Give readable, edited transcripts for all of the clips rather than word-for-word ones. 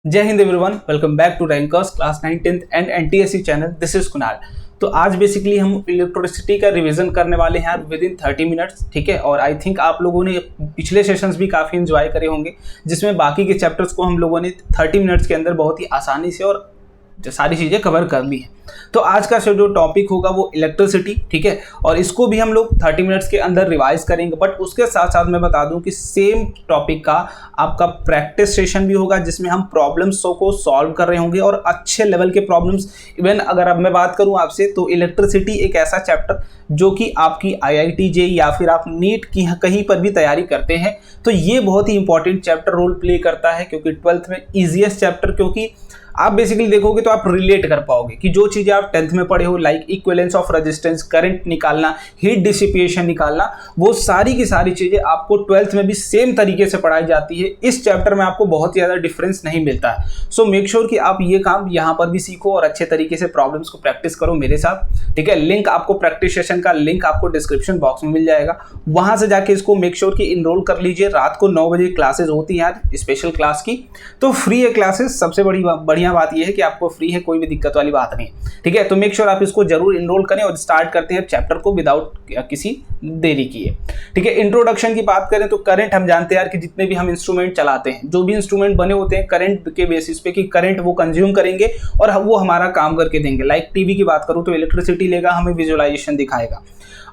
जय Hind everyone, welcome back to Rankers class 9 10th and NTSC channel. This is Kunal. तो आज basically हम electricity का रिवीजन करने वाले हैं विद इन 30 मिनट्स, ठीक है। और आई थिंक आप लोगों ने पिछले सेशंस भी काफ़ी एंजॉय करे होंगे, जिसमें बाकी के चैप्टर्स को हम लोगों ने 30 मिनट्स के अंदर बहुत ही आसानी से और सारी चीज़ें कवर कर ली हैं। तो आज का जो टॉपिक होगा वो इलेक्ट्रिसिटी, ठीक है। और इसको भी हम लोग 30 मिनट्स के अंदर रिवाइज करेंगे। बट उसके साथ साथ मैं बता दूं कि सेम टॉपिक का आपका प्रैक्टिस सेशन भी होगा, जिसमें हम प्रॉब्लम्स को सॉल्व कर रहे होंगे और अच्छे लेवल के प्रॉब्लम्स। इवन अगर अब मैं बात करूं आपसे, तो इलेक्ट्रिसिटी एक ऐसा चैप्टर जो कि आपकी IIT JEE या फिर आप नीट की कहीं पर भी तैयारी करते हैं, तो ये बहुत ही इंपॉर्टेंट चैप्टर रोल प्ले करता है। क्योंकि 12th में ईजीएस्ट चैप्टर, क्योंकि आप बेसिकली देखोगे तो आप रिलेट कर पाओगे कि जो चीज़ें आप 10th में पढ़े हो, like equivalence of resistance, current निकालना, हीट डिसिपिएशन निकालना, वो सारी की सारी चीज़ें आपको 12th में भी सेम तरीके से पढ़ाई जाती है। इस चैप्टर में आपको बहुत ज़्यादा डिफरेंस नहीं मिलता है। सो मेक श्योर कि आप ये काम यहाँ पर भी सीखो और अच्छे तरीके से प्रॉब्लम्स को प्रैक्टिस करो मेरे साथ, ठीक है। लिंक आपको प्रैक्टिस सेशन का लिंक आपको डिस्क्रिप्शन बॉक्स में मिल जाएगा, वहाँ से जाके इसको मेक श्योर कि इनरोल कर लीजिए। रात को 9 बजे क्लासेज होती हैं आज स्पेशल क्लास की, तो फ्री है क्लासेस। सबसे बढ़िया बात यह है कि आपको फ्री है, कोई भी दिक्कत वाली बात नहीं, ठीक है। तो मेक श्योर आप इसको जरूर इनरोल करें और स्टार्ट करते हैं चैप्टर को विदाउट किसी देरी किए, ठीक है। इंट्रोडक्शन की बात करें तो करंट हम जानते हैं यार कि जितने भी हम इंस्ट्रूमेंट चलाते हैं, जो भी इंस्ट्रूमेंट बने होते हैं करंट के बेसिस पे, कि करंट वो कंज्यूम करेंगे और वो हमारा काम करके देंगे। लाइक टीवी की बात करूं तो इलेक्ट्रिसिटी लेगा, हमें विजुअलाइजेशन दिखाएगा।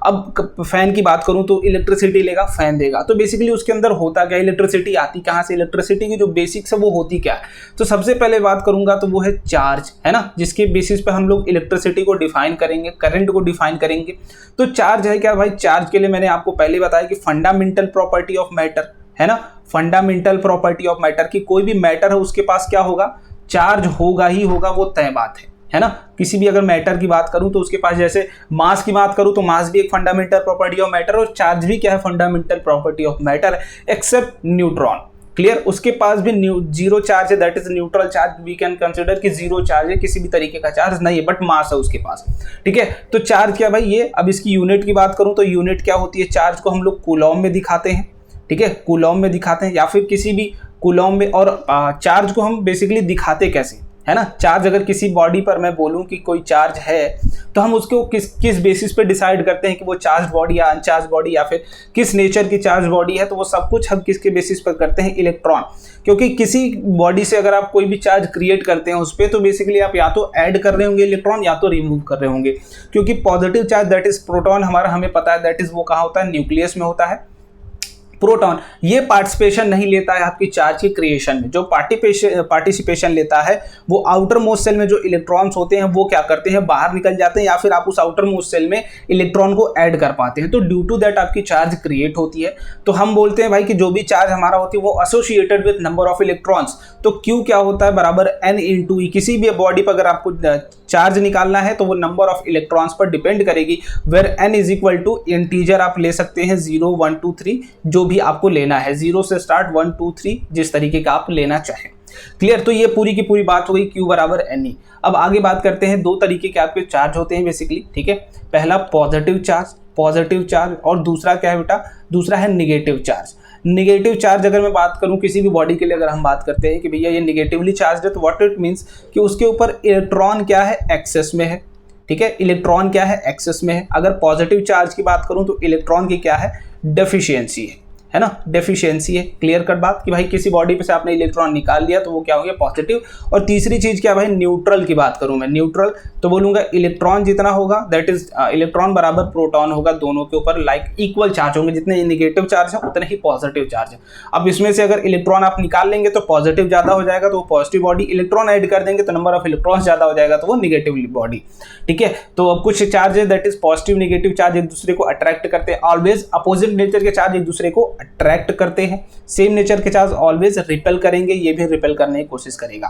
अब फैन की बात करूं तो इलेक्ट्रिसिटी लेगा, फैन देगा। तो बेसिकली उसके अंदर होता क्या, इलेक्ट्रिसिटी आती कहां से, इलेक्ट्रिसिटी की जो बेसिक्स है वो होती क्या है। तो सबसे पहले बात करूंगा तो वो है चार्ज, है ना, जिसके बेसिस पे हम लोग इलेक्ट्रिसिटी को डिफाइन करेंगे, करंट को डिफाइन करेंगे। तो चार्ज है क्या भाई, चार्ज के लिए मैंने आपको पहले बताया कि फंडामेंटल प्रॉपर्टी ऑफ मैटर, है ना, फंडामेंटल प्रॉपर्टी ऑफ मैटर, की कोई भी मैटर है उसके पास क्या होगा, चार्ज होगा ही होगा, वो तय बात है ना। किसी भी अगर मैटर की बात करूं तो उसके पास, जैसे मास की बात करूं तो मास भी एक फंडामेंटल प्रॉपर्टी ऑफ मैटर, और चार्ज भी क्या है, fundamental property of matter, except neutron. Clear, उसके पास भी जीरो चार्ज है, that is neutral charge. We can consider कि जीरो चार्ज है, किसी भी तरीके का चार्ज नहीं है, बट मास है उसके पास, ठीक है। तो चार्ज क्या भाई ये, अब इसकी यूनिट की बात करूं तो यूनिट क्या होती है, चार्ज को हम लोग कूलॉम में दिखाते हैं, ठीक है, कूलॉम में दिखाते हैं या फिर किसी भी कूलॉम में। और चार्ज को हम बेसिकली दिखाते कैसे, है ना, चार्ज अगर किसी बॉडी पर मैं बोलूं कि कोई चार्ज है, तो हम उसको किस बेसिस पे डिसाइड करते हैं कि वो चार्ज बॉडी या अनचार्ज बॉडी या फिर किस नेचर की चार्ज बॉडी है। तो वो सब कुछ हम किसके बेसिस पर करते हैं, इलेक्ट्रॉन। क्योंकि किसी बॉडी से अगर आप कोई भी चार्ज क्रिएट करते हैं उस पर, तो बेसिकली आप या तो ऐड कर रहे होंगे इलेक्ट्रॉन या तो रिमूव कर रहे होंगे। क्योंकि positive charge that is proton हमारा, हमें पता है दैट इज वो कहाँ होता है, न्यूक्लियस में होता है। प्रोटॉन ये पार्टिसिपेशन नहीं लेता है आपकी चार्ज की क्रिएशन में। जो पार्टिसिपेशन लेता है वो आउटर मोस्ट सेल में जो इलेक्ट्रॉन्स होते हैं वो क्या करते हैं, बाहर निकल जाते हैं, या फिर आप उस आउटर मोस्ट सेल में इलेक्ट्रॉन को ऐड कर पाते हैं। तो ड्यू टू दैट आपकी चार्ज क्रिएट होती है। तो हम बोलते हैं भाई कि जो भी चार्ज हमारा होती है वो associated with number of electrons. तो Q क्या होता है, बराबर N × E। किसी भी बॉडी पर अगर आपको चार्ज निकालना है तो वो नंबर ऑफ इलेक्ट्रॉन्स पर डिपेंड करेगी, वेयर N = इंटीजर आप ले सकते हैं 0 1 2 3, जो भी आपको लेना है, 0 से स्टार्ट 1 2 3, जिस तरीके का आप लेना चाहें। क्लियर, तो ये पूरी की पूरी बात हो गई Q बराबर Ne। अब आगे बात करते हैं, दो तरीके के आपके चार्ज होते हैं बेसिकली, ठीक है। पहला पॉजिटिव चार्ज और दूसरा क्या है बेटा, दूसरा है निगेटिव चार्ज। निगेटिव चार्ज अगर मैं बात करूं किसी भी बॉडी के लिए, अगर हम बात करते हैं कि भैया ये निगेटिवली चार्ज है, तो व्हाट इट मींस कि उसके ऊपर इलेक्ट्रॉन क्या है, एक्सेस में है, ठीक है, इलेक्ट्रॉन क्या है, एक्सेस में है। अगर पॉजिटिव चार्ज की बात करूं तो इलेक्ट्रॉन की क्या है, डेफिशिएंसी है ना, डेफिशिएंसी है। क्लियर कट बात कि भाई किसी बॉडी पे से आपने इलेक्ट्रॉन निकाल लिया तो वो क्या हो गया, पॉजिटिव। और तीसरी चीज क्या भाई, न्यूट्रल की बात करूं मैं, न्यूट्रल तो बोलूंगा इलेक्ट्रॉन जितना होगा दैट इज इलेक्ट्रॉन बराबर प्रोटॉन होगा, दोनों के ऊपर लाइक इक्वल चार्ज होंगे, जितने निगेटिव चार्ज है उतने ही पॉजिटिव चार्ज है। अब इसमें से अगर इलेक्ट्रॉन आप निकाल लेंगे तो पॉजिटिव ज्यादा हो जाएगा, तो वो पॉजिटिव बॉडी, इलेक्ट्रॉन ऐड कर देंगे तो नंबर ऑफ इलेक्ट्रॉन ज्यादा हो जाएगा, तो वो निगेटिव बॉडी, ठीक है। तो अब कुछ चार्ज है that is positive negative charge एक दूसरे को अट्रैक्ट करते हैं। ऑलवेज अपोजिट नेचर के चार्ज एक दूसरे को अट्रैक्ट करते हैं, सेम नेचर के चार्ज ऑलवेज रिपेल करेंगे, ये भी रिपेल करने की कोशिश करेगा।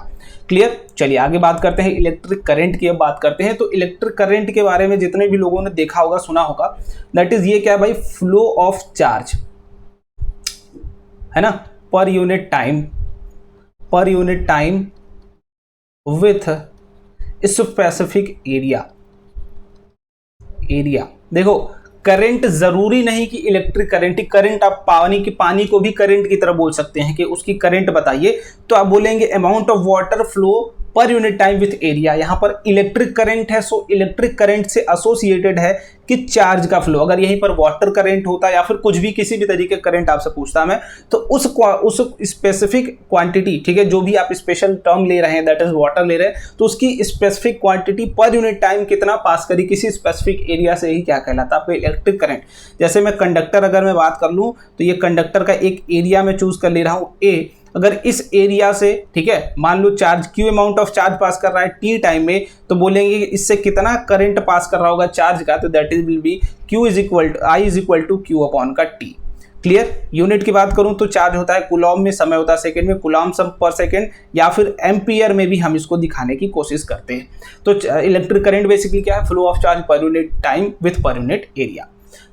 क्लियर, चलिए आगे बात करते हैं इलेक्ट्रिक करंट की। अब बात करते हैं तो इलेक्ट्रिक करंट के बारे में जितने भी लोगों ने देखा होगा, सुना होगा, दैट इज ये क्या है भाई, फ्लो ऑफ चार्ज, है ना, per unit time with specific area. देखो करंट जरूरी नहीं कि इलेक्ट्रिक करंट ही करंट, आप पानी को भी करंट की तरह बोल सकते हैं कि उसकी करंट बताइए, तो आप बोलेंगे amount of water flow per unit time with area. यहां पर इलेक्ट्रिक करंट है, सो इलेक्ट्रिक करंट से एसोसिएटेड है कि चार्ज का फ्लो। अगर यहीं पर वाटर करंट होता या फिर कुछ भी किसी भी तरीके का करंट आपसे पूछता मैं, तो उस स्पेसिफिक क्वांटिटी, ठीक है, जो भी आप स्पेशल टर्म ले रहे हैं दैट इज वाटर ले रहे हैं, तो उसकी specific quantity per unit time कितना पास करी किसी स्पेसिफिक एरिया से ही क्या कहलाता है आपका इलेक्ट्रिक करंट। जैसे मैं कंडक्टर अगर मैं बात कर लूँ तो ये कंडक्टर का एक एरिया में चूज कर ले रहा हूँ ए। अगर इस एरिया से, ठीक है, मान लो charge Q amount of charge pass कर रहा है टी टाइम में, तो बोलेंगे कि इससे कितना करंट पास कर रहा होगा चार्ज का, तो that is will be Q is equal to I is equal to Q upon का टी। क्लियर। यूनिट की बात करूं तो चार्ज होता है कूलॉम में, समय होता है सेकंड में, कूलॉम सब पर सेकंड, या फिर एम्पियर में भी हम इसको दिखाने की कोशिश करते हैं। तो इलेक्ट्रिक करंट बेसिकली क्या है, flow of charge per unit time with per unit area.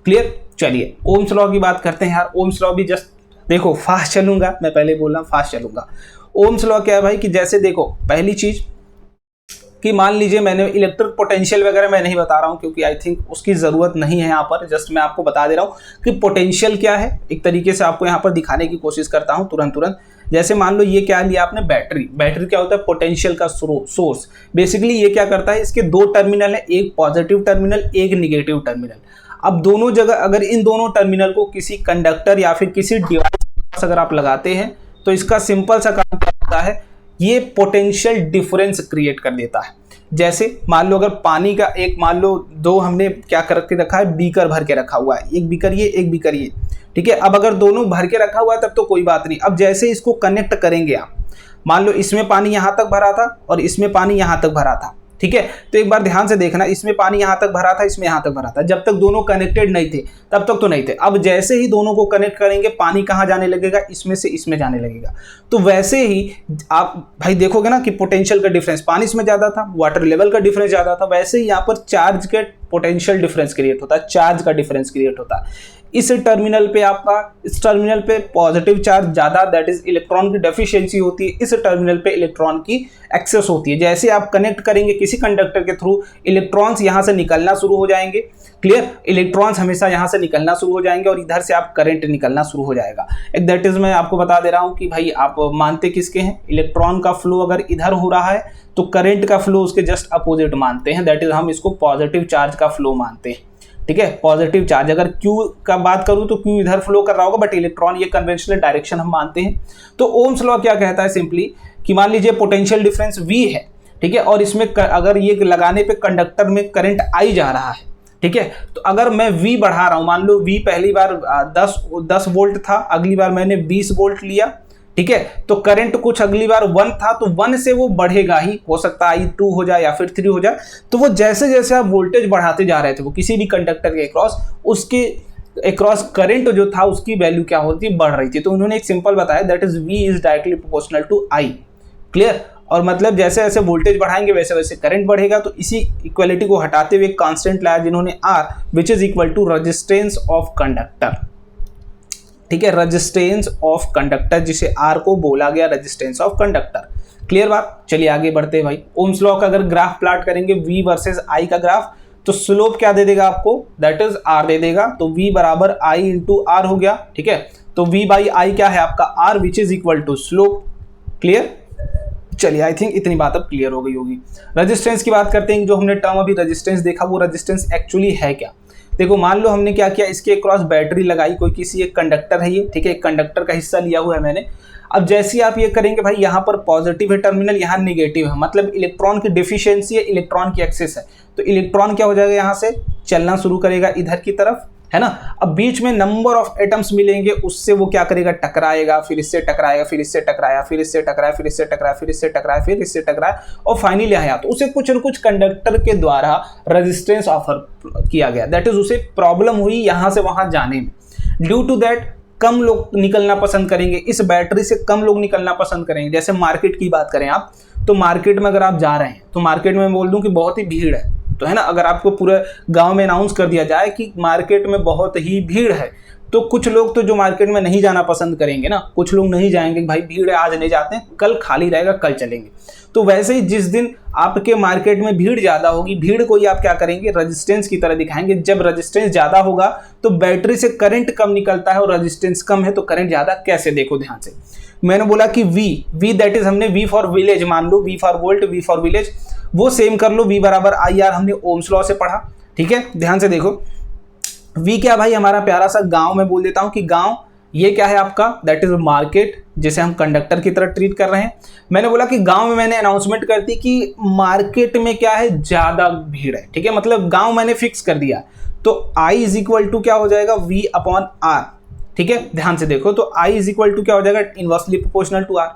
Clear. चलिए ओम्स लॉ की बात करते हैं यार। ओम्स लॉ भी जस्ट देखो, फास्ट चलूंगा, मैं पहले बोल रहा हूं फास्ट चलूंगा। ओम्स लॉ क्या है भाई कि जैसे देखो पहली चीज कि मान लीजिए मैंने इलेक्ट्रिक पोटेंशियल वगैरह मैं नहीं बता रहा हूं क्योंकि आई थिंक उसकी जरूरत नहीं है यहाँ पर, जस्ट मैं आपको बता दे रहा हूं कि पोटेंशियल क्या है, एक तरीके से आपको यहाँ पर दिखाने की कोशिश करता हूं तुरंत। जैसे मान लो ये क्या लिया आपने, बैटरी क्या होता है, पोटेंशियल का सोर्स। बेसिकली ये क्या करता है, इसके दो टर्मिनल है, एक पॉजिटिव टर्मिनल एक निगेटिव टर्मिनल। अब दोनों जगह अगर इन दोनों टर्मिनल को किसी कंडक्टर या फिर किसी डिवाइस अगर आप लगाते हैं तो इसका सिंपल सा काम क्या होता है, ये पोटेंशियल डिफरेंस क्रिएट कर देता है। जैसे मान लो अगर पानी का एक, मान लो दो हमने क्या करके रखा है, बीकर भर के रखा हुआ है, एक बीकर ये एक बीकर ये, ठीक है। अब अगर दोनों भर के रखा हुआ है तब तो कोई बात नहीं। अब जैसे इसको कनेक्ट करेंगे आप, मान लो इसमें पानी यहां तक भरा था और इसमें पानी यहां तक भरा था, ठीक है। तो एक बार ध्यान से देखना, इसमें पानी यहां तक भरा था, इसमें यहां तक भरा था। जब तक दोनों कनेक्टेड नहीं थे तब तक तो नहीं थे। अब जैसे ही दोनों को कनेक्ट करेंगे पानी कहां जाने लगेगा, इसमें से इसमें जाने लगेगा। तो वैसे ही आप भाई देखोगे ना कि पोटेंशियल का डिफरेंस, पानी इसमें ज्यादा था, वाटर लेवल का डिफरेंस ज्यादा था, वैसे ही यहाँ पर चार्ज के पोटेंशियल डिफरेंस क्रिएट होता है, चार्ज का डिफरेंस क्रिएट होता है। इस टर्मिनल पे आपका, इस टर्मिनल पे पॉजिटिव चार्ज ज्यादा, दैट इज इलेक्ट्रॉन की डेफिशिएंसी होती है, इस टर्मिनल पे इलेक्ट्रॉन की एक्सेस होती है। जैसे आप कनेक्ट करेंगे किसी कंडक्टर के थ्रू, इलेक्ट्रॉन्स यहां से निकलना शुरू हो जाएंगे। क्लियर। इलेक्ट्रॉन्स हमेशा यहां से निकलना शुरू हो जाएंगे और इधर से आप करंट निकलना शुरू हो जाएगा। एक दैट इज मैं आपको बता दे रहा हूं कि भाई आप मानते किसके हैं, इलेक्ट्रॉन का फ्लो अगर इधर हो रहा है तो करंट का फ्लो उसके जस्ट अपोजिट मानते हैं, दैट इज हम इसको पॉजिटिव चार्ज का फ्लो मानते हैं, ठीक है। पॉजिटिव चार्ज, अगर Q का बात करूं तो Q इधर फ्लो कर रहा होगा, बट इलेक्ट्रॉन ये कन्वेंशनल डायरेक्शन हम मानते हैं। तो ओम्स लॉ क्या कहता है सिंपली कि मान लीजिए पोटेंशियल डिफरेंस V है, ठीक है, और इसमें अगर ये लगाने पे कंडक्टर में करंट I जा रहा है, ठीक है, तो अगर मैं V बढ़ा रहा हूं, मान लो V पहली बार 10 वोल्ट था, अगली बार मैंने 20 वोल्ट लिया, ठीक है, तो करंट कुछ अगली बार 1 था, तो 1 से वो बढ़ेगा ही, हो सकता है I2 हो जाए या फिर 3 हो जाए। तो वो जैसे जैसे आप वोल्टेज बढ़ाते जा रहे थे वो किसी भी कंडक्टर के अक्रॉस, उसके अक्रॉस करंट जो था उसकी वैल्यू क्या होती बढ़ रही थी। तो उन्होंने एक सिंपल बताया, that is V is directly proportional to I। Clear. और मतलब जैसे जैसे वोल्टेज बढ़ाएंगे वैसे वैसे करंट बढ़ेगा। तो इसी इक्वलिटी को हटाते हुए कांस्टेंट लाया जिन्होंने R, which is equal to resistance of conductor, ठीक है, रेजिस्टेंस ऑफ कंडक्टर, जिसे R को बोला गया रेजिस्टेंस ऑफ कंडक्टर। क्लियर बात। चलिए आगे बढ़ते हैं भाई। ओम्स लॉ का अगर ग्राफ प्लॉट करेंगे V वर्सेस I का ग्राफ, तो स्लोप क्या दे देगा आपको, दैट इज R दे देगा। तो V बराबर I इंटू R हो गया, ठीक है। तो V बाई I क्या है आपका R, which is equal to slope. Clear. चलिए आई थिंक इतनी बात अब क्लियर हो गई होगी। रेजिस्टेंस की बात करते हैं, जो हमने टर्म अभी रेजिस्टेंस देखा वो रेजिस्टेंस एक्चुअली है क्या। देखो मान लो हमने क्या किया, इसके क्रॉस बैटरी लगाई, कोई किसी एक कंडक्टर है ये, ठीक है, एक कंडक्टर का हिस्सा लिया हुआ है मैंने। अब जैसे ही आप ये करेंगे भाई, यहाँ पर पॉजिटिव है टर्मिनल, यहाँ निगेटिव है, मतलब इलेक्ट्रॉन की डिफिशियंसी है, इलेक्ट्रॉन की एक्सेस है। तो इलेक्ट्रॉन क्या हो जाएगा, यहाँ से चलना शुरू करेगा इधर की तरफ, है ना। अब बीच में नंबर ऑफ एटम्स मिलेंगे, उससे वो क्या करेगा, टकराएगा, फिर इससे टकराएगा, फिर इससे टकराया, फिर इससे टकराया, फिर इससे टकराया, फिर इससे टकराया, फिर इससे टकराया, और फाइनली आया। तो उसे कुछ न कुछ कंडक्टर के द्वारा रेजिस्टेंस ऑफर किया गया, दैट इज उसे प्रॉब्लम हुई यहाँ से वहां जाने में। ड्यू टू दैट कम लोग निकलना पसंद करेंगे, इस बैटरी से कम लोग निकलना पसंद करेंगे। जैसे मार्केट की बात करें आप, तो मार्केट में अगर आप जा रहे हैं तो मार्केट में बोल दूं कि बहुत ही भीड़ है, तो है ना, अगर आपको पूरे गांव में अनाउंस कर दिया जाए कि मार्केट में बहुत ही भीड़ है, तो कुछ लोग तो जो मार्केट में नहीं जाना पसंद करेंगे ना, कुछ लोग नहीं जाएंगे, भाई भीड़ है आज नहीं जाते हैं, कल खाली रहेगा कल चलेंगे। तो वैसे ही जिस दिन आपके मार्केट में भीड़ ज़्यादा होगी, भीड़ को ही आप क्या करेंगे, रेजिस्टेंस की तरह दिखाएंगे। जब रेजिस्टेंस ज़्यादा होगा तो बैटरी से करंट कम निकलता है, और रेजिस्टेंस कम है तो करंट ज़्यादा। कैसे, देखो ध्यान से। मैंने बोला कि V दैट इज हमने V फॉर विलेज मान लो, V for volt, V for village, वो सेम कर लो। V बराबर IR हमने ओम्स लॉ से पढ़ा, ठीक है। ध्यान से देखो, V क्या भाई, हमारा प्यारा सा गांव में बोल देता हूं कि गांव ये क्या है आपका, दैट इज मार्केट, जिसे हम कंडक्टर की तरह ट्रीट कर रहे हैं। मैंने बोला कि गांव में मैंने अनाउंसमेंट कर दी कि मार्केट में क्या है, ज्यादा भीड़ है, ठीक है, मतलब गांव मैंने फिक्स कर दिया। तो I इज इक्वल टू क्या हो जाएगा, V अपॉन R, ठीक है। ध्यान से देखो, तो I इज इक्वल टू क्या हो जाएगा, इनवर्सली प्रोपोर्शनल टू R।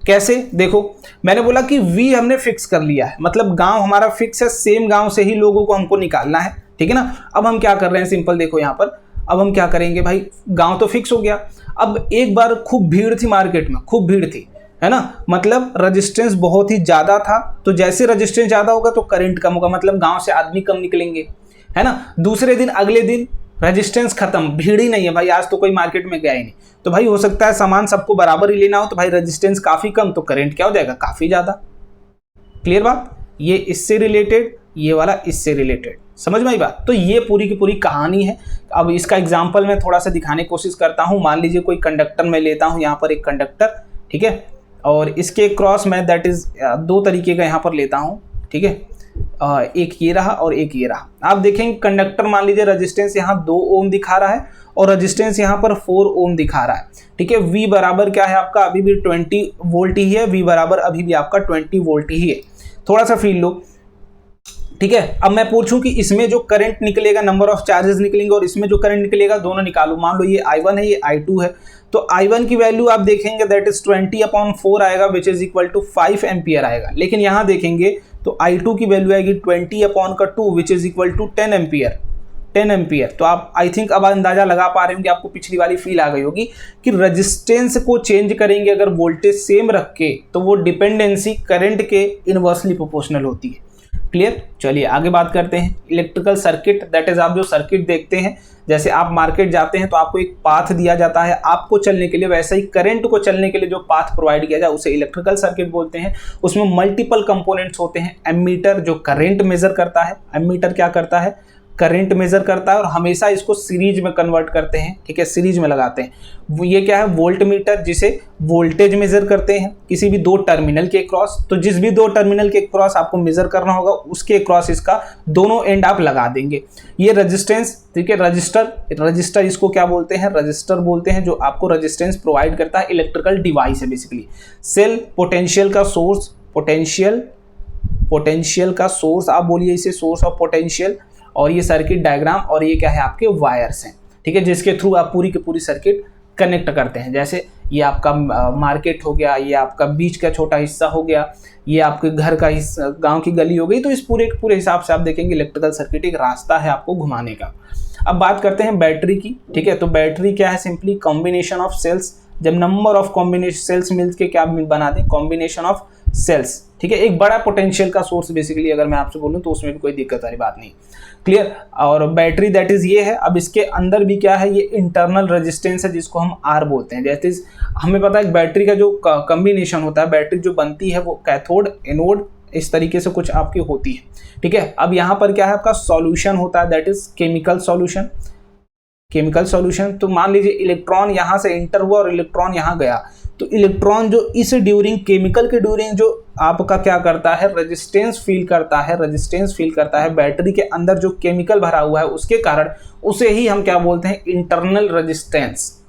कैसे, देखो मैंने बोला कि V हमने फिक्स कर लिया है, मतलब गांव हमारा फिक्स है, सेम गांव से ही लोगों को हमको निकालना है, ठीक है ना। अब हम क्या कर रहे हैं, सिंपल देखो यहाँ पर, अब हम क्या करेंगे भाई, गांव तो फिक्स हो गया। अब एक बार खूब भीड़ थी मार्केट में, खूब भीड़ थी, है ना, मतलब रेजिस्टेंस बहुत ही ज़्यादा था। तो जैसे रेजिस्टेंस ज़्यादा होगा तो करंट कम होगा, मतलब गांव से आदमी कम निकलेंगे, है ना। दूसरे दिन, अगले दिन रेजिस्टेंस खत्म, भीड़ ही नहीं है भाई, आज तो कोई मार्केट में गया ही नहीं, तो भाई हो सकता है सामान सबको बराबर ही लेना हो, तो भाई रेजिस्टेंस काफ़ी कम, तो करंट क्या हो जाएगा, काफ़ी ज़्यादा। क्लियर बात, ये इससे रिलेटेड, ये वाला इससे रिलेटेड, समझ में आई बात। तो ये पूरी की पूरी कहानी है। अब इसका एग्जांपल मैं थोड़ा सा दिखाने की कोशिश करता हूँ। मान लीजिए कोई कंडक्टर मैं लेता हूँ, यहाँ पर एक कंडक्टर, ठीक है, और इसके क्रॉस मैं दैट इज दो तरीके का यहाँ पर लेता हूँ, ठीक है, एक ये रहा और एक ये रहा। आप देखेंगे कंडक्टर, मान लीजिए रेजिस्टेंस यहाँ 2 ओम दिखा रहा है और रेजिस्टेंस यहाँ पर 4 ओम दिखा रहा है, ठीक है। V बराबर क्या है आपका, अभी भी 20 वोल्ट ही है, V बराबर अभी भी आपका 20 वोल्ट ही है। थोड़ा सा फील लो, ठीक है। अब मैं पूछूं कि इसमें जो करंट निकलेगा, नंबर ऑफ चार्जेस निकलेंगे, और इसमें जो करंट निकलेगा, दोनों निकालो। मान लो ये I1 है, ये I2 है, तो I1 की वैल्यू आप देखेंगे दैट इज 20/4 आएगा, which is equal to 5 ampere आएगा। लेकिन यहाँ देखेंगे तो I2 की वैल्यू आएगी 20/2 which is equal to 10 ampere, 10 ampere. तो आप आई थिंक अब अंदाजा लगा पा रहे होंगे, आपको पिछली वाली फील आ गई होगी कि रेजिस्टेंस को चेंज करेंगे अगर वोल्टेज सेम रख के, तो वो डिपेंडेंसी करंट के इनवर्सली प्रोपोर्शनल होती है। क्लियर, चलिए आगे बात करते हैं। इलेक्ट्रिकल सर्किट, दैट इज आप जो सर्किट देखते हैं, जैसे आप मार्केट जाते हैं तो आपको एक पाथ दिया जाता है आपको चलने के लिए, वैसे ही करंट को चलने के लिए जो पाथ प्रोवाइड किया जाए उसे इलेक्ट्रिकल सर्किट बोलते हैं। उसमें मल्टीपल कंपोनेंट्स होते हैं। एमीटर जो करंट मेजर करता है, एमीटर क्या करता है, करंट मेजर करता है, और हमेशा इसको सीरीज में कन्वर्ट करते हैं, ठीक है, सीरीज में लगाते हैं। ये क्या है, वोल्ट मीटर, जिसे वोल्टेज मेजर करते हैं किसी भी 2 टर्मिनल के क्रॉस। तो जिस भी 2 टर्मिनल के क्रॉस आपको मेजर करना होगा, उसके क्रॉस इसका दोनों एंड आप लगा देंगे। ये रेजिस्टेंस, ठीक है, रजिस्टर इसको क्या बोलते हैं, रजिस्टर बोलते हैं, जो आपको रेजिस्टेंस प्रोवाइड करता है। इलेक्ट्रिकल डिवाइस है बेसिकली। सेल, पोटेंशियल का सोर्स, पोटेंशियल का सोर्स आप बोलिए इसे, सोर्स ऑफ पोटेंशियल। और ये सर्किट डायग्राम, और ये क्या है, आपके वायर्स हैं, ठीक है, जिसके थ्रू आप पूरी की पूरी सर्किट कनेक्ट करते हैं। जैसे ये आपका मार्केट हो गया, ये आपका बीच का छोटा हिस्सा हो गया, ये आपके घर का हिस्सा, गांव की गली हो गई। तो इस पूरे हिसाब से आप देखेंगे इलेक्ट्रिकल सर्किट एक रास्ता है आपको घुमाने का। अब बात करते हैं बैटरी की, ठीक है। तो बैटरी क्या है, सिंपली कॉम्बिनेशन ऑफ सेल्स। जब नंबर ऑफ कॉम्बिनेशन सेल्स मिलके क्या बना दें, कॉम्बिनेशन ऑफ सेल्स, ठीक है। एक बड़ा पोटेंशियल का सोर्स बेसिकली, अगर मैं आपसे बोलूं तो उसमें भी कोई दिक्कत वाली बात नहीं। क्लियर। और बैटरी दैट इज ये है। अब इसके अंदर भी क्या है, ये इंटरनल रेजिस्टेंस है, जिसको हम R बोलते हैं। जैसे हमें पता है बैटरी का जो कॉम्बिनेशन होता है, बैटरी जो बनती है वो कैथोड, एनोड, इस तरीके से कुछ आपकी होती है, ठीक है। अब यहाँ पर क्या है, आपका सॉल्यूशन होता है, that is chemical solution. Chemical solution, तो मान लीजिए इलेक्ट्रॉन यहाँ से इंटर हुआ और इलेक्ट्रॉन यहाँ गया, तो इलेक्ट्रॉन जो इस ड्यूरिंग, केमिकल के ड्यूरिंग जो आपका क्या करता है, रेजिस्टेंस फील करता है, रेजिस्टेंस फील करता है। बैटरी के अंदर जो केमिकल भरा हुआ है उसके कारण, उसे ही हम क्या बोलते हैं, इंटरनल रेजिस्टेंस,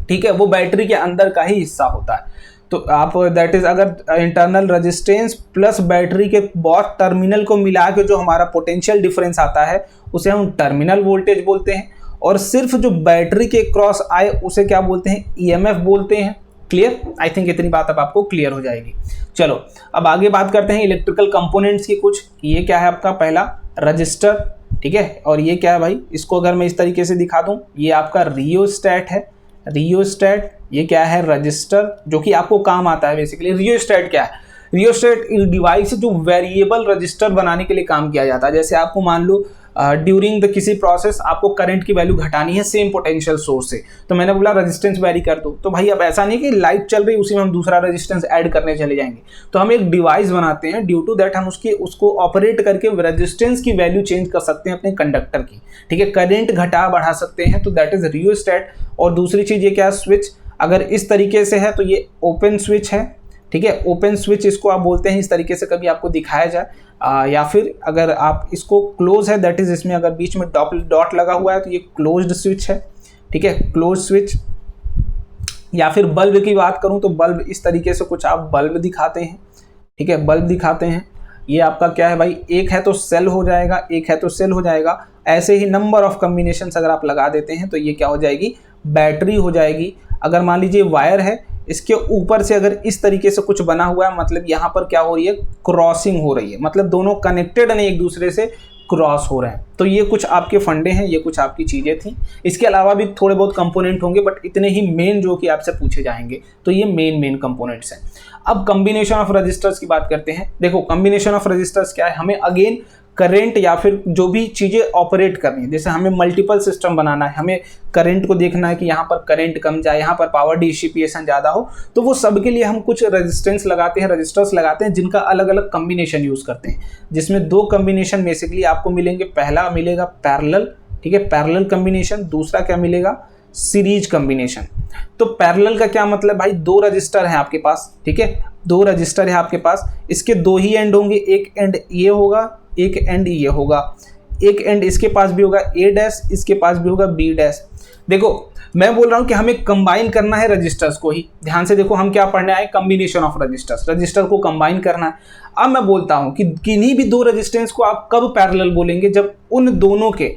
ठीक है। वो बैटरी के अंदर का ही हिस्सा होता है। तो आप दैट इज, अगर इंटरनल रेजिस्टेंस प्लस बैटरी के बहुत टर्मिनल को मिला के जो हमारा पोटेंशियल डिफरेंस आता है, उसे हम टर्मिनल वोल्टेज बोलते हैं। और सिर्फ जो बैटरी के क्रॉस आए उसे क्या बोलते हैं, EMF बोलते हैं। क्लियर, आई थिंक इतनी बात अब आपको क्लियर हो जाएगी। चलो अब आगे बात करते हैं इलेक्ट्रिकल कंपोनेंट्स की कुछ। ये क्या है आपका, पहला रजिस्टर, ठीक है। और ये क्या है भाई, इसको अगर मैं इस तरीके से दिखा दूं, ये आपका रियोस्टैट है, रियोस्टैट। ये क्या है, रजिस्टर, जो कि आपको काम आता है बेसिकली। रियोस्टैट क्या है, रियोस्टैट डिवाइस जो वेरिएबल रजिस्टर बनाने के लिए काम किया जाता है। जैसे आपको मान लो ड्यूरिंग द किसी प्रोसेस आपको करंट की वैल्यू घटानी है सेम पोटेंशियल सोर्स से, तो मैंने बोला रेजिस्टेंस वैरी कर दो। तो भाई अब ऐसा नहीं कि लाइट चल रही उसी में हम दूसरा रेजिस्टेंस ऐड करने चले जाएंगे, तो हम एक डिवाइस बनाते हैं, ड्यू टू दैट हम उसको ऑपरेट करके रेजिस्टेंस की वैल्यू चेंज कर सकते हैं अपने कंडक्टर की, ठीक है, करंट घटा बढ़ा सकते हैं, तो दैट इज रियोस्टेट। और दूसरी चीज ये क्या, स्विच अगर इस तरीके से है तो ये ओपन स्विच है, ठीक है, ओपन स्विच इसको आप बोलते हैं, इस तरीके से कभी आपको दिखाया जाए, या फिर अगर आप इसको क्लोज है, दैट इज इसमें अगर बीच में डॉट लगा हुआ है तो ये क्लोज्ड स्विच है, ठीक है, क्लोज स्विच। या फिर बल्ब की बात करूं तो बल्ब इस तरीके से कुछ आप बल्ब दिखाते हैं, ठीक है, बल्ब दिखाते हैं, ये आपका क्या है भाई, एक है तो सेल हो जाएगा, एक है तो सेल हो जाएगा। ऐसे ही नंबर ऑफ कम्बिनेशन अगर आप लगा देते हैं तो ये क्या हो जाएगी, बैटरी हो जाएगी। अगर मान लीजिए वायर है, इसके ऊपर से अगर इस तरीके से कुछ बना हुआ है, मतलब यहाँ पर क्या हो रही है, क्रॉसिंग हो रही है, मतलब दोनों कनेक्टेड नहीं, एक दूसरे से क्रॉस हो रहे हैं। तो ये कुछ आपके फंडे हैं, ये कुछ आपकी चीज़ें थी। इसके अलावा भी थोड़े बहुत कंपोनेंट होंगे, बट इतने ही मेन जो कि आपसे पूछे जाएंगे, तो ये मेन कंपोनेंट्स हैं। अब कम्बिनेशन ऑफ रजिस्टर्स की बात करते हैं। देखो कम्बिनेशन ऑफ रजिस्टर्स क्या है, हमें अगेन करंट या फिर जो भी चीज़ें ऑपरेट करनी है, जैसे हमें मल्टीपल सिस्टम बनाना है, हमें करंट को देखना है कि यहाँ पर करंट कम जाए, यहाँ पर पावर डिसिपिएशन ज़्यादा हो, तो वो सब के लिए हम कुछ रेजिस्टेंस लगाते हैं, रजिस्टर्स लगाते हैं, जिनका अलग अलग कम्बिनेशन यूज़ करते हैं, जिसमें दो कम्बिनेशन बेसिकली आपको मिलेंगे। पहला मिलेगा पैरेलल, ठीक है, पैरेलल कम्बिनेशन। दूसरा क्या मिलेगा, सीरीज कम्बिनेशन। तो पैरेलल का क्या मतलब भाई, दो रजिस्टर हैं आपके पास, ठीक है, दो रजिस्टर है आपके पास, इसके दो ही एंड होंगे, एक एंड ये होगा, एक एंड ये होगा, एक एंड इसके पास भी होगा ए डैश, इसके पास भी होगा बी डैश। देखो मैं बोल रहा हूं कि हमें कंबाइन करना है रजिस्टर्स को ही, ध्यान से देखो हम क्या पढ़ने आए, कम्बिनेशन ऑफ रजिस्टर्स, रजिस्टर को कंबाइन करना है। अब मैं बोलता हूं कि किन्हीं भी दो रजिस्टेंस को आप कब पैरेलल बोलेंगे, जब उन दोनों के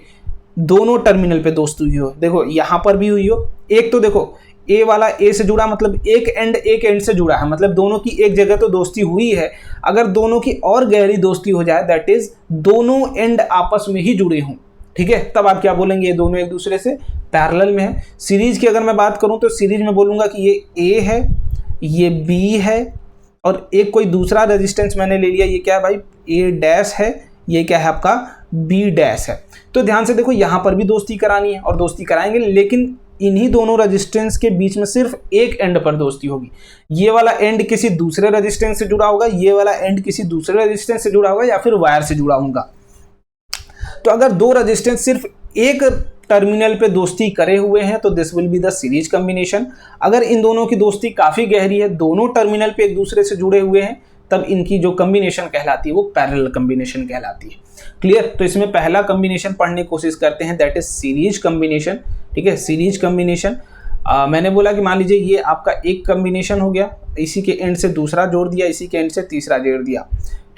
दोनों टर्मिनल पे दोस्ती हुई हो। देखो यहां पर भी हुई हो, एक तो देखो ए वाला ए से जुड़ा, मतलब एक एंड से जुड़ा है, मतलब दोनों की एक जगह तो दोस्ती हुई है। अगर दोनों की और गहरी दोस्ती हो जाए, दैट इज दोनों एंड आपस में ही जुड़े हों, ठीक है, तब आप क्या बोलेंगे, ये दोनों एक दूसरे से पैरेलल में है। सीरीज की अगर मैं बात करूं तो सीरीज में बोलूंगा कि ये ए है, ये बी है, और एक कोई दूसरा रेजिस्टेंस मैंने ले लिया, ये क्या है भाई, ए डैश है, ये क्या है आपका बी डैश है। तो ध्यान से देखो यहां पर भी दोस्ती करानी है और दोस्ती कराएंगे, लेकिन इन्हीं दोनों रेजिस्टेंस के बीच में सिर्फ एक एंड पर दोस्ती होगी। ये वाला एंड किसी दूसरे रेजिस्टेंस से जुड़ा होगा, ये वाला एंड किसी दूसरे रेजिस्टेंस से जुड़ा होगा, या फिर वायर से जुड़ा होगा। तो अगर दो रेजिस्टेंस सिर्फ एक टर्मिनल पे दोस्ती करे हुए हैं तो this will be the series combination. अगर इन दोनों की दोस्ती काफी गहरी है, दोनों टर्मिनल पे एक दूसरे से जुड़े हुए हैं, तब इनकी जो कम्बिनेशन कहलाती है वो पैरेलल कम्बिनेशन कहलाती है। क्लियर? तो इसमें पहला कम्बिनेशन पढ़ने की कोशिश करते हैं, दैट इज सीरीज कम्बिनेशन, ठीक है, सीरीज कम्बिनेशन। मैंने बोला कि मान लीजिए ये आपका एक कम्बिनेशन हो गया, इसी के एंड से दूसरा जोड़ दिया, इसी के एंड से तीसरा जोड़ दिया,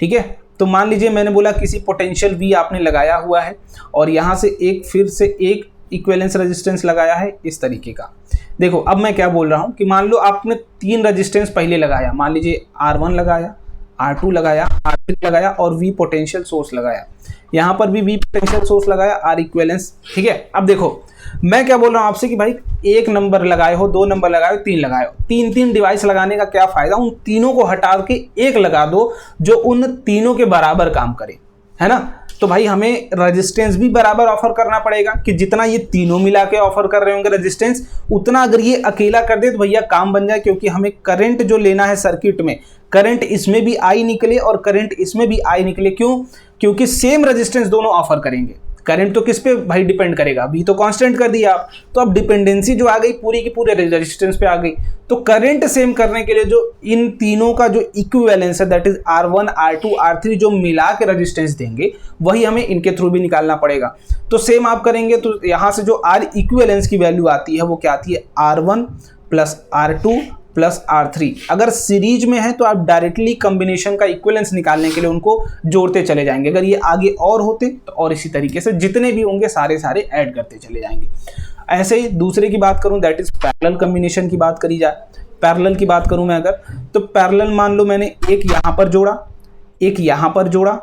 ठीक है। तो मान लीजिए मैंने बोला किसी पोटेंशियल V आपने लगाया हुआ है और यहाँ से एक फिर से एक इक्विवेलेंस रेजिस्टेंस लगाया है इस तरीके का। देखो अब मैं क्या बोल रहा हूँ कि मान लो आपने तीन रेजिस्टेंस पहले लगाया, मान लीजिए R1 लगाया, R2 लगाया, R3 लगाया और V पोटेंशियल सोर्स लगाया, यहाँ पर भी V पोटेंशियल सोर्स लगाया, R इक्विवेलेंस, ठीक है। अब देखो मैं क्या बोल रहा हूँ आपसे कि भाई एक नंबर लगाए हो, दो नंबर लगाए हो, तीन लगाए हो, तीन डिवाइस लगाने का क्या फायदा, उन तीनों को हटा के एक लगा दो जो उन तीनों के बराबर काम करे, है ना। तो भाई हमें रेजिस्टेंस भी बराबर ऑफर करना पड़ेगा कि जितना ये तीनों मिला के ऑफर कर रहे होंगे रेजिस्टेंस, उतना अगर ये अकेला कर दे तो भैया काम बन जाए, क्योंकि हमें करंट जो लेना है सर्किट में, करंट इसमें भी आई निकले और करंट इसमें भी आई निकले। क्यों? क्योंकि सेम रेजिस्टेंस दोनों ऑफर करेंगे। करंट तो किस पे भाई डिपेंड करेगा, अभी तो कांस्टेंट कर दिया आप, तो अब डिपेंडेंसी जो आ गई पूरी की पूरे रेजिस्टेंस पे आ गई। तो करंट सेम करने के लिए जो इन तीनों का जो इक्विवेलेंस है, that is R1, R2, R3 जो मिला के रेजिस्टेंस देंगे, वही हमें इनके थ्रू भी निकालना पड़ेगा। तो सेम आप करेंगे तो यहाँ से जो R इक्विवेलेंस की वैल्यू आती है वो क्या आती है, R1 plus R2 plus R3। अगर सीरीज में है तो आप डायरेक्टली कॉम्बिनेशन का इक्विवेलेंस निकालने के लिए उनको जोड़ते चले जाएंगे। अगर ये आगे और होते तो और इसी तरीके से जितने भी होंगे सारे ऐड करते चले जाएंगे। ऐसे ही दूसरे की बात करूं, दैट इज पैरेलल कॉम्बिनेशन की बात करी जाए। पैरेलल की बात करूं मैं अगर, तो पैरेलल मान लो मैंने एक यहाँ पर जोड़ा, एक यहाँ पर जोड़ा,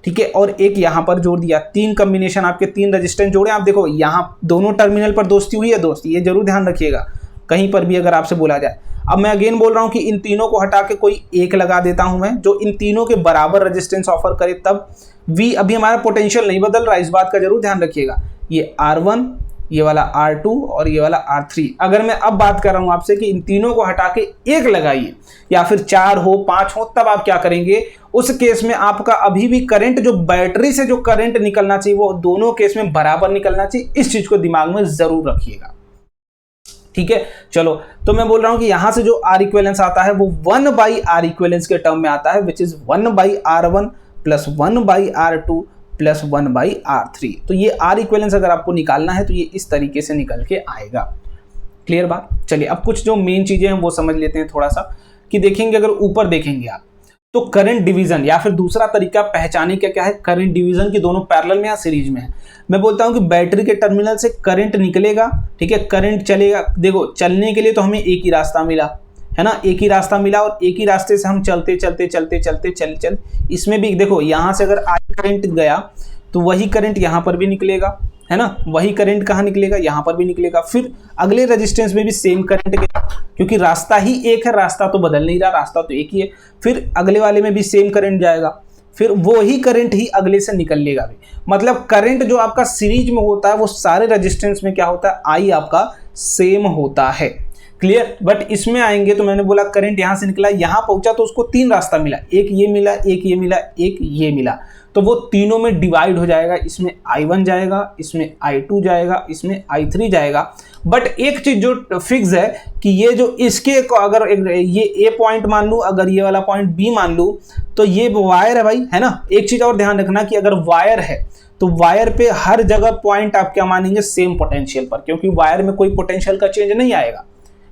ठीक है, और एक यहाँ पर जोड़ दिया। तीन कॉम्बिनेशन आपके तीन रेजिस्टेंस जोड़े। आप देखो यहाँ दोनों टर्मिनल पर दोस्ती हुई है, दोस्ती ये जरूर ध्यान रखिएगा कहीं पर भी अगर आपसे बोला जाए। अब मैं अगेन बोल रहा हूं कि इन तीनों को हटा के कोई एक लगा देता हूं मैं, जो इन तीनों के बराबर रेजिस्टेंस ऑफर करे तब V, अभी हमारा पोटेंशियल नहीं बदल रहा, इस बात का जरूर ध्यान रखिएगा। ये R1, ये वाला R2 और ये वाला R3। अगर मैं अब बात कर रहा हूं आपसे कि इन तीनों को हटा के एक लगाइए या फिर 4 हो 5 हो, तब आप क्या करेंगे, उस केस में आपका अभी भी करंट, जो बैटरी से जो करंट निकलना चाहिए वो दोनों केस में बराबर निकलना चाहिए। इस चीज को दिमाग में जरूर रखिएगा, ठीक है। चलो, तो मैं बोल रहा हूं कि यहां से जो R इक्विवेलेंस आता है वो 1/R इक्विवेलेंस के टर्म में आता है, which is 1/R1 plus 1/R2 plus 1/R3। तो ये R इक्विवेलेंस अगर आपको निकालना है तो ये इस तरीके से निकल के आएगा। क्लियर बात? चलिए अब कुछ जो मेन चीजें हैं वो समझ लेते हैं थोड़ा सा, कि देखेंगे अगर ऊपर देखेंगे आप तो करंट डिवीजन या फिर दूसरा तरीका पहचाने का क्या है, करंट डिवीजन की दोनों पैरेलल में या सीरीज में है। मैं बोलता हूं कि बैटरी के टर्मिनल से करंट निकलेगा, ठीक है, करंट चलेगा। देखो, चलने के लिए तो हमें एक ही रास्ता मिला है ना, एक ही रास्ता मिला और एक ही रास्ते से हम चलते चलते चलते चलते चल इसमें भी देखो, यहां से अगर आई करंट गया तो वही करंट यहां पर भी निकलेगा, है ना, वही करंट कहाँ निकलेगा, यहां पर भी निकलेगा। फिर अगले रेजिस्टेंस में भी सेम करंट गया, क्योंकि रास्ता ही एक है, रास्ता तो बदल नहीं रहा, रास्ता तो एक ही है। फिर अगले वाले में भी सेम करंट जाएगा, फिर वो ही करंट ही अगले से निकल लेगा भी। मतलब करंट जो आपका सीरीज में होता है वो सारे रेजिस्टेंस में क्या होता है, आई आपका सेम होता है। क्लियर? बट इसमें आएंगे तो मैंने बोला करंट यहां से निकला, यहां पहुंचा तो उसको 3 रास्ता मिला, एक ये मिला, एक ये मिला, एक ये मिला, तो वो तीनों में डिवाइड हो जाएगा। इसमें I1 जाएगा, इसमें I2 जाएगा, इसमें I3 जाएगा। बट एक चीज जो फिक्स है कि ये जो इसके अगर ये A पॉइंट मान लूं, अगर ये वाला पॉइंट B मान लूं, तो ये वायर है भाई, है ना। एक चीज और ध्यान रखना कि अगर वायर है तो वायर पे हर जगह पॉइंट आप क्या मानेंगे, सेम पोटेंशियल पर, क्योंकि वायर में कोई पोटेंशियल का चेंज नहीं आएगा,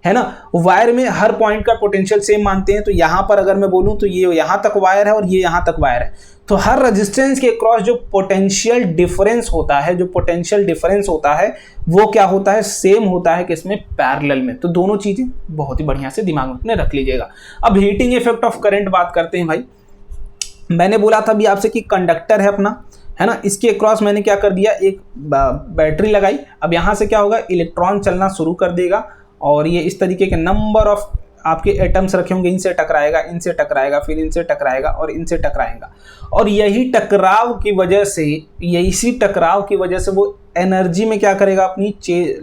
है ना। वायर में हर पॉइंट का पोटेंशियल सेम मानते हैं। तो यहां पर अगर मैं बोलूं तो ये यहां तक वायर है और ये यहां तक वायर है, तो हर रेजिस्टेंस के क्रॉस जो पोटेंशियल डिफरेंस होता है, जो पोटेंशियल डिफरेंस होता है वो क्या होता है, सेम होता है, किसमें, पैरेलल में। तो दोनों चीजें बहुत ही बढ़िया से दिमाग में रख लीजिएगा। अब हीटिंग इफेक्ट ऑफ करंट बात करते हैं भाई। मैंने बोला था अभी आपसे कि कंडक्टर है अपना, है ना, इसके क्रॉस मैंने क्या कर दिया, एक बैटरी लगाई। अब यहां से क्या होगा, इलेक्ट्रॉन चलना शुरू कर देगा और ये इस तरीके के नंबर ऑफ आपके एटम्स रखे होंगे, इनसे टकराएगा, इनसे टकराएगा, फिर इनसे टकराएगा और इनसे टकराएगा। और यही टकराव की वजह से, इसी टकराव की वजह से वो एनर्जी में क्या करेगा, अपनी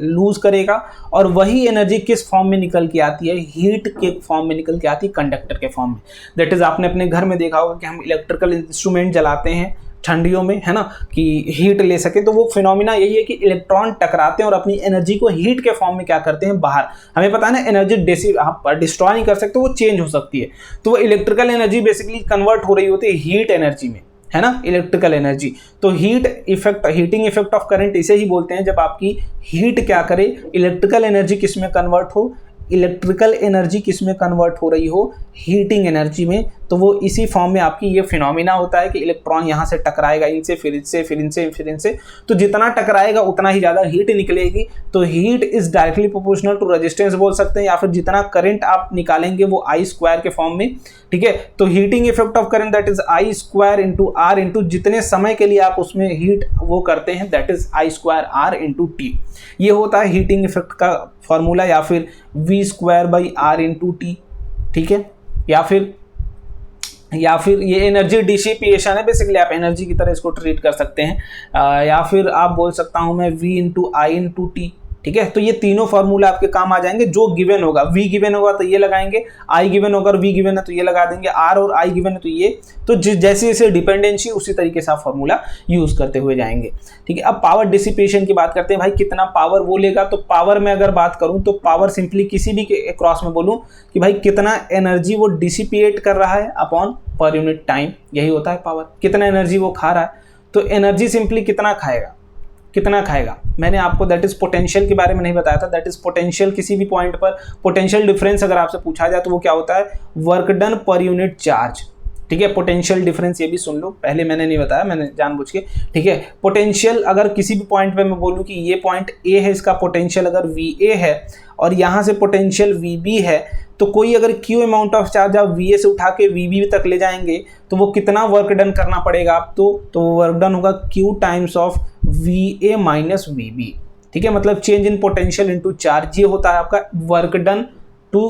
लूज करेगा। और वही एनर्जी किस फॉर्म में निकल के आती है, हीट के फॉर्म में निकल के आती है, कंडक्टर के फॉर्म में। दैट इज, आपने अपने घर में देखा होगा कि हम इलेक्ट्रिकल इंस्ट्रूमेंट जलाते हैं ठंडियों में, है ना, कि हीट ले सके। तो वो फिनोमिना यही है कि इलेक्ट्रॉन टकराते हैं और अपनी एनर्जी को हीट के फॉर्म में क्या करते हैं, बाहर। हमें पता है ना, एनर्जी डिस्ट्रॉय नहीं कर सकते, वो चेंज हो सकती है। तो वो इलेक्ट्रिकल एनर्जी बेसिकली कन्वर्ट हो रही होती है हीट एनर्जी में, है ना, इलेक्ट्रिकल एनर्जी। तो heat effect, heating effect of current इसे ही बोलते हैं, जब आपकी हीट क्या करे, इलेक्ट्रिकल एनर्जी किस में कन्वर्ट हो, इलेक्ट्रिकल एनर्जी किस में कन्वर्ट हो रही हो, हीटिंग एनर्जी में। तो वो इसी फॉर्म में आपकी ये फिनोमिना होता है कि इलेक्ट्रॉन यहाँ से टकराएगा, इनसे, फिर इनसे, फिर इनसे, फिर इनसे। तो जितना टकराएगा उतना ही ज़्यादा हीट निकलेगी। तो heat is directly proportional to resistance बोल सकते हैं, या फिर जितना करंट आप निकालेंगे वो I स्क्वायर के फॉर्म में, ठीक है। तो heating effect of current that is I square into R into जितने समय के लिए आप उसमें हीट वो करते हैं, that is I square R into T। ये होता है हीटिंग इफेक्ट का फॉर्मूला, या फिर V square by R into T, ठीक है। या फिर ये एनर्जी डिसिपिएशन है, बेसिकली आप एनर्जी की तरह इसको ट्रीट कर सकते हैं। या फिर आप बोल सकता हूं मैं V into I into T, ठीक है। तो ये तीनों फार्मूला आपके काम आ जाएंगे। जो गिवन होगा, V गिवन होगा तो ये लगाएंगे, I गिवन होगा और V गिवन है तो ये लगा देंगे, R और I गिवन है तो ये। तो जैसे जैसे डिपेंडेंसी उसी तरीके से आप फार्मूला यूज करते हुए जाएंगे, ठीक है। अब पावर डिसिपेशन की बात करते हैं भाई, कितना पावर वो लेगा। तो पावर में अगर बात करूं तो पावर सिंपली किसी भी क्रॉस में बोलूं कि भाई कितना एनर्जी वो डिसिपेट कर रहा है अपॉन पर यूनिट टाइम, यही होता है पावर। कितना एनर्जी वो खा रहा है, तो एनर्जी सिंपली कितना खाएगा, कितना खाएगा। मैंने आपको दैट इज पोटेंशियल के बारे में नहीं बताया था। दैट इज पोटेंशियल, किसी भी पॉइंट पर पोटेंशियल डिफरेंस अगर आपसे पूछा जाए तो वो क्या होता है, work done per unit charge, ठीक है। पोटेंशियल डिफरेंस ये भी सुन लो, पहले मैंने नहीं बताया, मैंने जानबूझ के, ठीक है। पोटेंशियल अगर किसी भी पॉइंट पे मैं बोलूं कि ये पॉइंट ए है, इसका पोटेंशियल अगर VA है और यहाँ से पोटेंशियल VB है, तो कोई अगर Q अमाउंट ऑफ चार्ज आप VA से उठा के VB तक ले जाएंगे तो वो कितना वर्क डन करना पड़ेगा आपको, तो वर्क डन होगा Q times of VA minus VB, ठीक है। मतलब change in potential into charge, ये होता है आपका work done to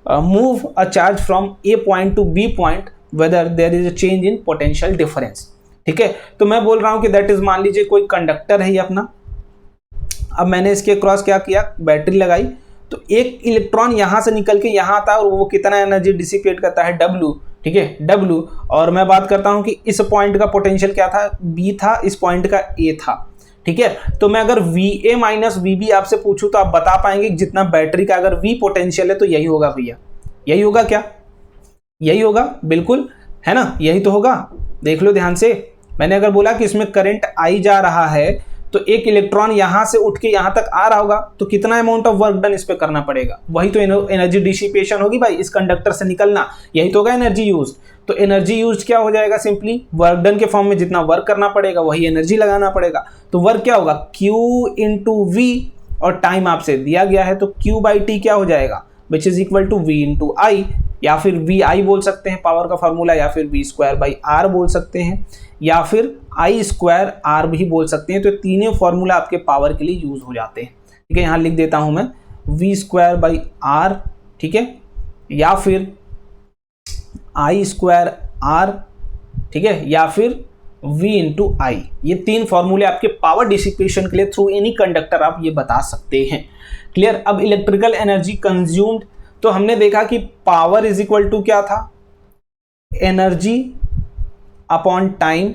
move a charge from A point to B point whether there is a change in potential difference. ठीक है, तो मैं बोल रहा हूं कि दैट इज, मान लीजिए कोई कंडक्टर है ये अपना, अब मैंने इसके क्रॉस क्या किया, बैटरी लगाई, तो एक इलेक्ट्रॉन यहां से निकल के यहां आता है और वो कितना एनर्जी डिसिपेट करता है, W। ठीक है, W। और मैं बात करता हूं कि इस पॉइंट का पोटेंशियल क्या था, B था, इस पॉइंट का A था। ठीक है, तो मैं अगर VA माइनस VB आपसे पूछूं तो आप बता पाएंगे जितना बैटरी का अगर V पोटेंशियल है तो यही होगा भैया, यही होगा क्या, यही होगा, बिल्कुल है ना, यही तो होगा। देख लो ध्यान से, मैंने अगर बोला कि इसमें करंट I जा रहा है तो एक इलेक्ट्रॉन यहां से उठ के यहां तक आ रहा होगा, तो कितना अमाउंट ऑफ वर्क डन इस पे करना पड़ेगा, वही तो एनर्जी डिसिपेशन होगी भाई, इस कंडक्टर से निकलना, यही तो होगा एनर्जी यूज। तो एनर्जी यूज क्या हो जाएगा, सिंपली वर्क डन के फॉर्म में जितना वर्क करना पड़ेगा वही एनर्जी लगाना पड़ेगा। तो वर्क क्या होगा, Q इंटू वी, और टाइम आपसे दिया गया है तो Q/T क्या हो जाएगा, which is equal to V into I, या फिर VI बोल सकते हैं पावर का फॉर्मूला, या फिर V²/R बोल सकते हैं, या फिर I²R भी बोल सकते हैं। तो तीनों फॉर्मूला आपके पावर के लिए यूज हो जाते हैं। ठीक है, यहाँ लिख देता हूं मैं V²/R, ठीक है, या फिर I²R, ठीक है, या फिर V इंटू आई। ये तीन फॉर्मूले आपके पावर डिसिपेशन के लिए थ्रू एनी कंडक्टर आप ये बता सकते हैं। क्लियर। अब इलेक्ट्रिकल एनर्जी कंज्यूम्ड, तो हमने देखा कि पावर इज इक्वल टू क्या था, एनर्जी अपॉन टाइम।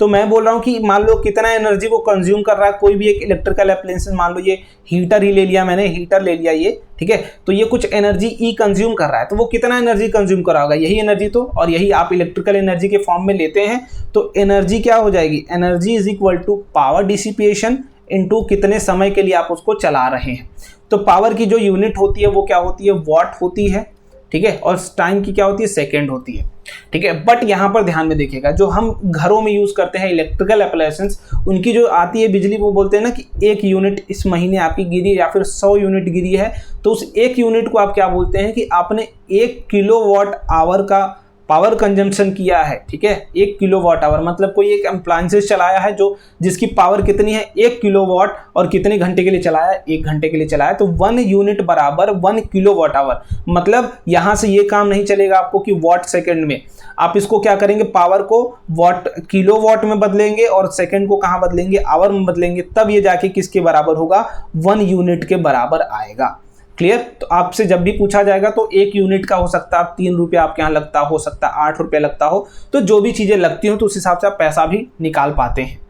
तो मैं बोल रहा हूं कि मान लो कितना एनर्जी वो कंज्यूम कर रहा है, कोई भी एक इलेक्ट्रिकल अप्लायंस, मान लो ये हीटर ही ले लिया मैंने, हीटर ले लिया ये, ठीक है, तो ये कुछ एनर्जी ई कंज्यूम कर रहा है, तो वो कितना एनर्जी कंज्यूम कर रहा होगा, यही एनर्जी तो, और यही आप इलेक्ट्रिकल एनर्जी के फॉर्म में लेते हैं। तो एनर्जी क्या हो जाएगी, energy is equal to power dissipation into कितने समय के लिए आप उसको चला रहे हैं। तो पावर की जो यूनिट होती है वो क्या होती है, वॉट होती है, ठीक है, और टाइम की क्या होती है, सेकंड होती है। ठीक है, बट यहां पर ध्यान में देखिएगा, जो हम घरों में यूज करते हैं इलेक्ट्रिकल अप्लायंसेस, उनकी जो आती है बिजली, वो बोलते हैं ना कि 1 यूनिट इस महीने आपकी गिरी या फिर 100 यूनिट गिरी है, तो उस 1 यूनिट को आप क्या बोलते हैं कि आपने 1 किलोवाट आवर का पावर कंजम्पशन किया है। ठीक है, 1 किलोवाट आवर मतलब कोई एक अप्लायंसेस चलाया है जो जिसकी पावर कितनी है 1 किलोवाट, और कितने घंटे के लिए चलाया, 1 घंटे के लिए चलाया, तो 1 यूनिट बराबर 1 किलोवाट आवर। मतलब यहां से ये काम नहीं चलेगा आपको कि वॉट सेकंड में, आप इसको क्या करेंगे, पावर को वॉट किलोवाट में बदलेंगे और सेकंड को कहां बदलेंगे, आवर में बदलेंगे, तब ये जाके किसके बराबर होगा, 1 यूनिट के बराबर आएगा। क्लियर। तो आपसे जब भी पूछा जाएगा तो 1 यूनिट का हो सकता है 3 रुपये आपके यहाँ लगता हो सकता है 8 रुपये लगता हो, तो जो भी चीजें लगती हो तो उस हिसाब से आप पैसा भी निकाल पाते हैं।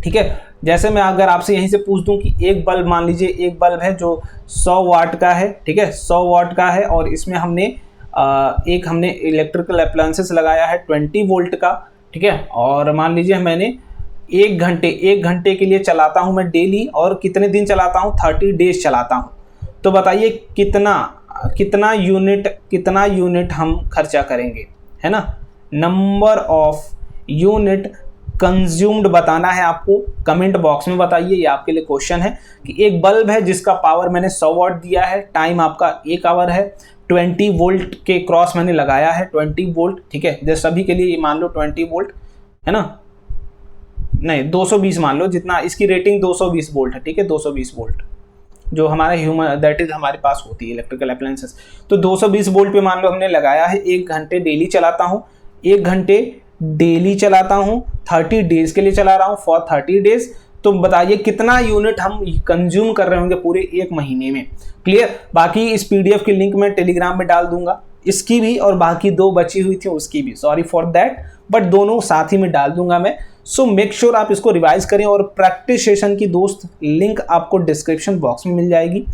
ठीक है, जैसे मैं अगर आपसे यहीं से पूछ दूं कि एक बल्ब, मान लीजिए एक बल्ब है जो 100 वाट का है, ठीक है, 100 वाट का है, और इसमें हमने हमने इलेक्ट्रिकल अप्लायंसेस लगाया है 20 वोल्ट का, ठीक है, और मान लीजिए मैंने 1 घंटे के लिए चलाता हूं मैं डेली, और कितने दिन चलाता हूं, 30 डेज चलाता हूं। तो बताइए कितना यूनिट हम खर्चा करेंगे, है ना। नंबर ऑफ यूनिट कंज्यूम्ड बताना है आपको, कमेंट बॉक्स में बताइए, ये आपके लिए क्वेश्चन है कि एक बल्ब है जिसका पावर मैंने 100 वाट दिया है, टाइम आपका 1 आवर है, 20 वोल्ट के क्रॉस मैंने लगाया है, 20 वोल्ट, ठीक है, जैसे सभी के लिए ये मान लो 20 वोल्ट है ना, नहीं 220 मान लो, जितना इसकी रेटिंग 220 वोल्ट है, ठीक है, 220 वोल्ट जो हमारा ह्यूमन दैट इज हमारे पास होती है इलेक्ट्रिकल अप्लायंसेस। तो 220 वोल्ट पे मान लो हमने लगाया है, 1 घंटे डेली चलाता हूँ, 1 घंटे डेली चलाता हूँ, 30 डेज के लिए चला रहा हूँ, फॉर 30 डेज। तो बताइए कितना यूनिट हम कंज्यूम कर रहे होंगे पूरे 1 महीने में। क्लियर। बाकी इस पीडीएफ की लिंक मैं टेलीग्राम में डाल दूंगा, इसकी भी और बाकी 2 बची हुई थी उसकी भी, सॉरी फॉर दैट, बट दोनों साथ ही में डाल दूंगा मैं। सो मेक श्योर आप इसको रिवाइज करें, और प्रैक्टिस सेशन की दोस्त लिंक आपको डिस्क्रिप्शन बॉक्स में मिल जाएगी।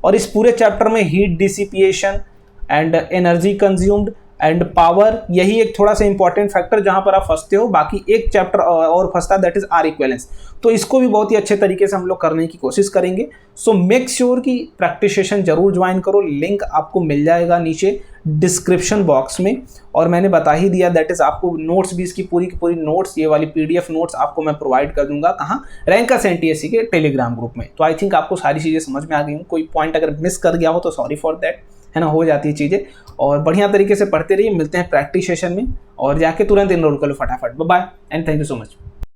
और इस पूरे चैप्टर में heat dissipation and energy consumed and power, यही एक थोड़ा सा इंपॉर्टेंट फैक्टर जहां पर आप फंसते हो, बाकी एक चैप्टर और फंसता है, दैट इज आर इक्विवेलेंस। तो इसको भी बहुत ही अच्छे तरीके से हम लोग करने की कोशिश करेंगे। सो मेक श्योर कि प्रैक्टिस सेशन जरूर ज्वाइन करो, लिंक आपको मिल जाएगा नीचे डिस्क्रिप्शन बॉक्स में। और मैंने बता ही दिया, दैट इज आपको नोट्स भी, इसकी पूरी की पूरी नोट्स, ये वाली पीडीएफ नोट्स आपको मैं प्रोवाइड कर दूंगा, कहाँ, रैंकर्स एनटीएससी के टेलीग्राम ग्रुप में। तो आई थिंक आपको सारी चीज़ें समझ में आ गई हूँ, कोई पॉइंट अगर मिस कर गया हो तो सॉरी फॉर दैट, है ना, हो जाती है चीज़ें। और बढ़िया तरीके से पढ़ते रहिए, मिलते हैं प्रैक्टिस सेशन में, और जाके तुरंत इनरोल कर लो फटाफट। Bye bye and thank you so much.